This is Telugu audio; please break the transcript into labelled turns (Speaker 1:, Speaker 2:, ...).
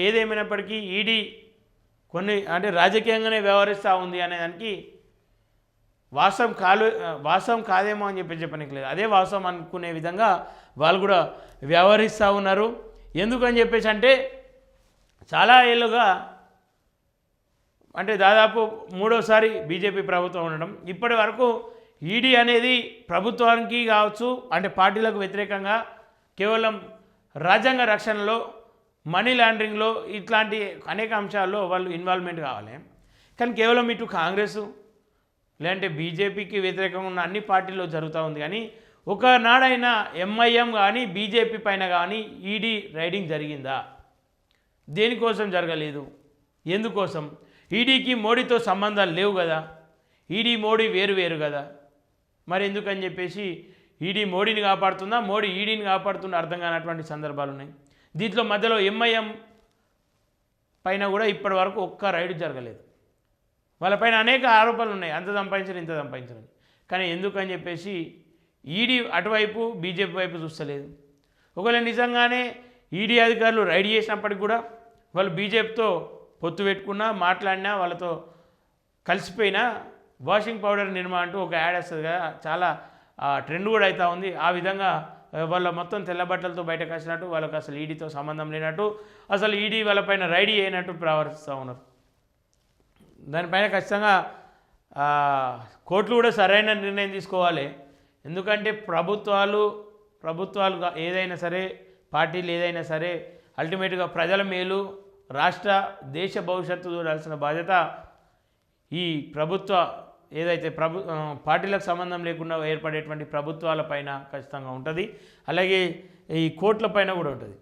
Speaker 1: ఏదేమైనప్పటికీ ఈడీ కొన్ని అంటే రాజకీయంగానే వ్యవహరిస్తూ ఉంది అనే దానికి వాస్తవం కాదేమో అని చెప్పనికి లేదు, అదే వాస్తవం అనుకునే విధంగా వాళ్ళు కూడా వ్యవహరిస్తూ ఉన్నారు. ఎందుకని చెప్పేసి అంటే చాలా ఏళ్ళుగా అంటే దాదాపు మూడోసారి బీజేపీ ప్రభుత్వం ఉండడం, ఇప్పటి వరకు ఈడీ అనేది ప్రభుత్వానికి కావచ్చు అంటే పార్టీలకు వ్యతిరేకంగా కేవలం రాజ్యాంగ రక్షణలో, మనీ లాండరింగ్లో ఇట్లాంటి అనేక అంశాల్లో వాళ్ళు ఇన్వాల్వ్మెంట్ కావాలి. కానీ కేవలం ఇటు కాంగ్రెస్ లేదంటే బీజేపీకి వ్యతిరేకంగా ఉన్న అన్ని పార్టీల్లో జరుగుతూ ఉంది. కానీ ఒకనాడైనా ఎంఐఎం కానీ బీజేపీ పైన కానీ ఈడీ రైడింగ్ జరిగిందా? దేనికోసం జరగలేదు? ఎందుకోసం? ఈడీకి మోడీతో సంబంధాలు లేవు కదా, ఈడీ మోడీ వేరు కదా, మరి ఎందుకని చెప్పేసి ఈడీ మోడీని కాపాడుతుందా, మోడీ ఈడీని కాపాడుతుందా అర్థం కానటువంటి సందర్భాలు ఉన్నాయి. దీంట్లో మధ్యలో ఎంఐఎం పైన కూడా ఇప్పటి వరకు ఒక్క రైడ్ జరగలేదు. వాళ్ళపైన అనేక ఆరోపణలు ఉన్నాయి, అంత సంపాదించరు ఇంత సంపాదించరు, కానీ ఎందుకని చెప్పేసి ఈడీ అటువైపు బీజేపీ వైపు చూస్తలేదు. ఒకవేళ నిజంగానే ఈడీ అధికారులు రైడ్ చేసినప్పటికి కూడా వాళ్ళు బీజేపీతో పొత్తు పెట్టుకున్నా, మాట్లాడినా, వాళ్ళతో కలిసిపోయినా వాషింగ్ పౌడర్ నిర్మా అంటూ ఒక యాడ్ వస్తుంది కదా, చాలా ట్రెండ్ కూడా అవుతూ ఉంది. ఆ విధంగా వాళ్ళ మొత్తం తెల్ల బట్టలతో బయటకు వచ్చినట్టు, వాళ్ళకి అసలు ఈడీతో సంబంధం లేనట్టు, అసలు ఈడీ వాళ్ళపైన రైడ్ చేయనట్టు ప్రవర్తిస్తూ ఉన్నారు. దానిపైన ఖచ్చితంగా కోర్టులు కూడా సరైన నిర్ణయం తీసుకోవాలి. ఎందుకంటే ప్రభుత్వాలు ఏదైనా సరే, పార్టీలు ఏదైనా సరే, అల్టిమేట్గా ప్రజల మేలు, రాష్ట్ర దేశ భవిష్యత్తు చూడాల్సిన బాధ్యత ఈ ఏదైతే పార్టీలకు సంబంధం లేకుండా ఏర్పడేటువంటి ప్రభుత్వాల పైన ఖచ్చితంగా ఉంటుంది. అలాగే ఈ కోర్టుల పైన కూడా ఉంటుంది.